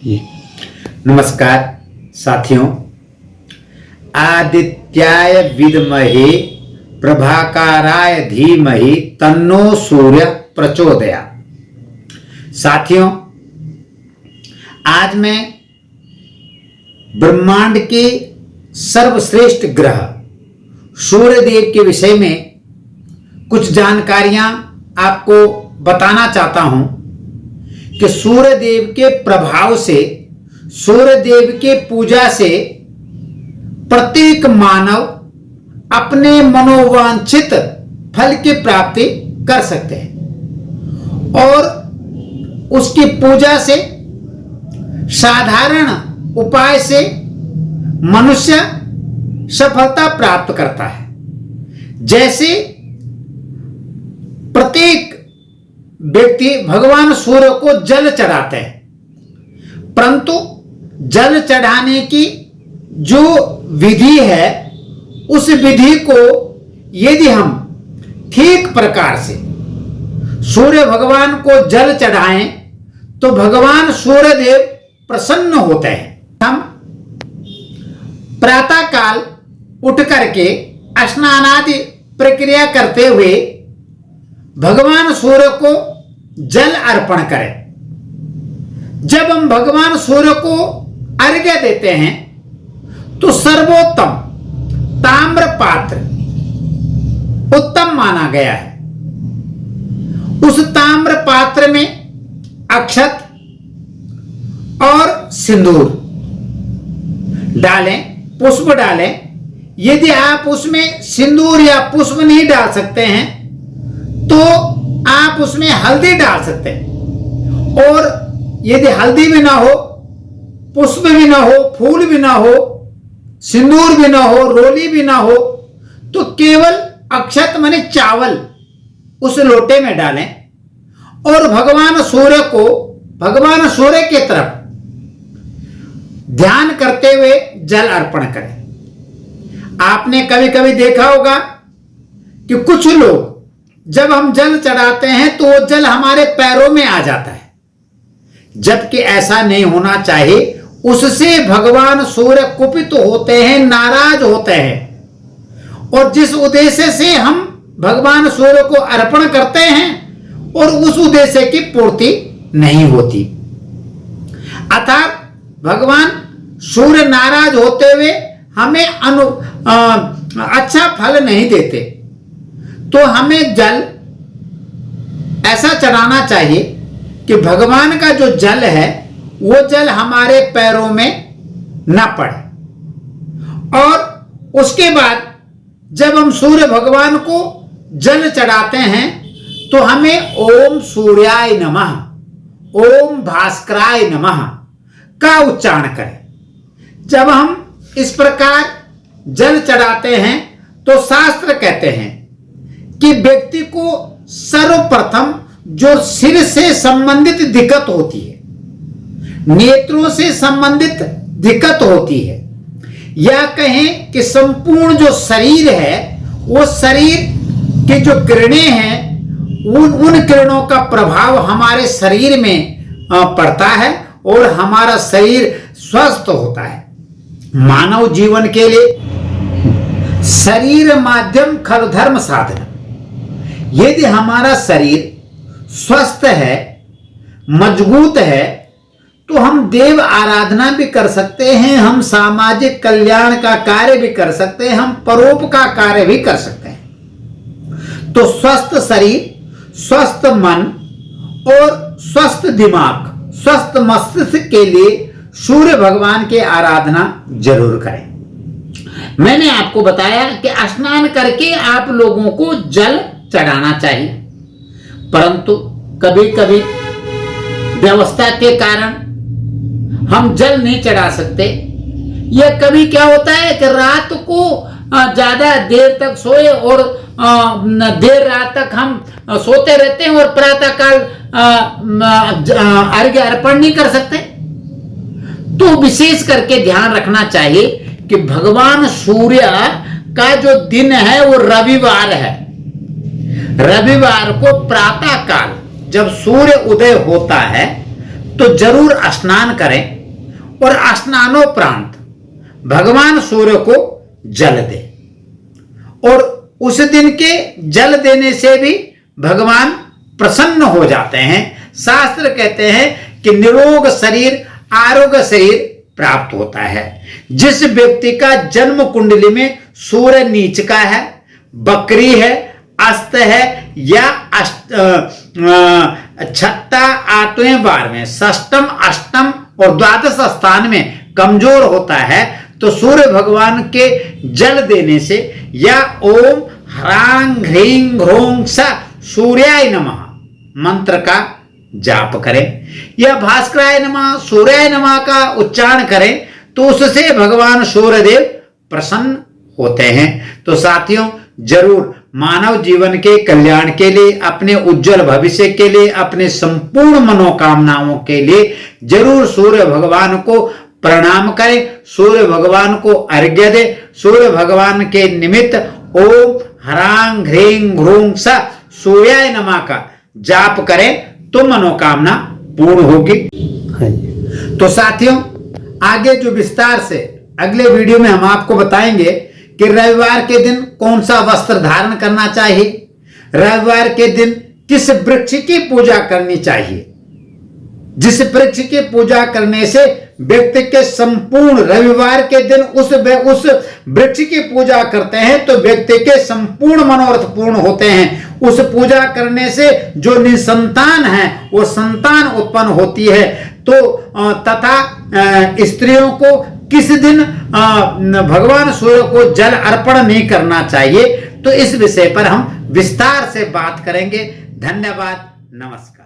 ये नमस्कार साथियों। आदित्याय विद्महे प्रभाकराय धीमहि तन्नो सूर्य प्रचोदयात्। साथियों, आज मैं ब्रह्मांड के सर्वश्रेष्ठ ग्रह सूर्य देव के विषय में कुछ जानकारियां आपको बताना चाहता हूं कि सूर्य देव के प्रभाव से, सूर्य देव के पूजा से प्रत्येक मानव अपने मनोवांछित फल की प्राप्ति कर सकते हैं और उसकी पूजा से, साधारण उपाय से मनुष्य सफलता प्राप्त करता है। जैसे प्रत्येक व्यक्ति भगवान सूर्य को जल चढ़ाते हैं, परंतु जल चढ़ाने की जो विधि है उस विधि को यदि हम ठीक प्रकार से सूर्य भगवान को जल चढ़ाएं तो भगवान सूर्य देव प्रसन्न होते हैं। हम प्रातः काल उठ करके स्नान आदि प्रक्रिया करते हुए भगवान सूर्य को जल अर्पण करें। जब हम भगवान सूर्य को अर्घ्य देते हैं तो सर्वोत्तम ताम्र पात्र उत्तम माना गया है। उस ताम्र पात्र में अक्षत और सिंदूर डालें, पुष्प डालें। यदि आप उसमें सिंदूर या पुष्प नहीं डाल सकते हैं तो आप उसमें हल्दी डाल सकते हैं, और यदि हल्दी भी ना हो, पुष्प भी ना हो, फूल भी ना हो, सिंदूर भी ना हो, रोली भी ना हो, तो केवल अक्षत माने चावल उस लोटे में डालें और भगवान सूर्य के तरफ ध्यान करते हुए जल अर्पण करें। आपने कभी कभी देखा होगा कि कुछ लोग जब हम जल चढ़ाते हैं तो वो जल हमारे पैरों में आ जाता है, जबकि ऐसा नहीं होना चाहिए। उससे भगवान सूर्य कुपित होते हैं, नाराज होते हैं, और जिस उद्देश्य से हम भगवान सूर्य को अर्पण करते हैं और उस उद्देश्य की पूर्ति नहीं होती। अर्थात भगवान सूर्य नाराज होते हुए हमें अच्छा फल नहीं देते, तो हमें जल ऐसा चढ़ाना चाहिए कि भगवान का जो जल है वो जल हमारे पैरों में न पड़े। और उसके बाद जब हम सूर्य भगवान को जल चढ़ाते हैं तो हमें ओम सूर्याय नमः, ओम भास्कराय नमः का उच्चारण करें। जब हम इस प्रकार जल चढ़ाते हैं तो शास्त्र कहते हैं कि व्यक्ति को सर्वप्रथम जो सिर से संबंधित दिक्कत होती है, नेत्रों से संबंधित दिक्कत होती है, या कहें कि संपूर्ण जो शरीर है वो शरीर के जो किरणें हैं उन किरणों का प्रभाव हमारे शरीर में पड़ता है और हमारा शरीर स्वस्थ होता है। मानव जीवन के लिए शरीर माध्यम खल धर्म साधन। यदि हमारा शरीर स्वस्थ है, मजबूत है, तो हम देव आराधना भी कर सकते हैं, हम सामाजिक कल्याण का कार्य भी कर सकते हैं, हम परोपकार का कार्य भी कर सकते हैं। तो स्वस्थ शरीर, स्वस्थ मन और स्वस्थ दिमाग, स्वस्थ मस्तिष्क के लिए सूर्य भगवान की आराधना जरूर करें। मैंने आपको बताया कि स्नान करके आप लोगों को जल चढ़ाना चाहिए, परंतु कभी कभी व्यवस्था के कारण हम जल नहीं चढ़ा सकते। यह कभी क्या होता है कि रात को ज्यादा देर तक सोए और देर रात तक हम सोते रहते हैं और प्रातः काल अर्घ्य अर्पण नहीं कर सकते। तो विशेष करके ध्यान रखना चाहिए कि भगवान सूर्य का जो दिन है वो रविवार है। रविवार को प्रातः काल जब सूर्य उदय होता है तो जरूर स्नान करें और स्नानोपरांत भगवान सूर्य को जल दें। और उस दिन के जल देने से भी भगवान प्रसन्न हो जाते हैं। शास्त्र कहते हैं कि निरोग शरीर आरोग्य शरीर प्राप्त होता है। जिस व्यक्ति का जन्म कुंडली में सूर्य नीच का है, बकरी है, अस्त है या छठा, आठवें, 12वें, षष्टम, अष्टम और द्वादश स्थान में कमजोर होता है, तो सूर्य भगवान के जल देने से या ओम ह्रांग ह्रीं ह्रों स सूर्याय नमः मंत्र का जाप करें या भास्कराय नमः, सूर्याय नमः का उच्चारण करें तो उससे भगवान सूर्यदेव प्रसन्न होते हैं। तो साथियों, जरूर मानव जीवन के कल्याण के लिए, अपने उज्जवल भविष्य के लिए, अपने संपूर्ण मनोकामनाओं के लिए जरूर सूर्य भगवान को प्रणाम करें, सूर्य भगवान को अर्घ्य दे। सूर्य भगवान के निमित्त ओम ह्रांग ह्रीं ह्रों स सूर्याय नमः का जाप करें तो मनोकामना पूर्ण होगी। तो साथियों, आगे जो विस्तार से अगले वीडियो में हम आपको बताएंगे कि रविवार के दिन कौन सा वस्त्र धारण करना चाहिए, रविवार के दिन किस वृक्ष की पूजा करनी चाहिए, जिस वृक्ष की पूजा करने से व्यक्ति के संपूर्ण, रविवार के दिन उस वृक्ष की पूजा करते हैं तो व्यक्ति के संपूर्ण मनोरथ पूर्ण होते हैं। उस पूजा करने से जो निसंतान है वो संतान उत्पन्न होती है। तो तथा स्त्रियों को किस दिन भगवान सूर्य को जल अर्पण नहीं करना चाहिए, तो इस विषय पर हम विस्तार से बात करेंगे। धन्यवाद, नमस्कार।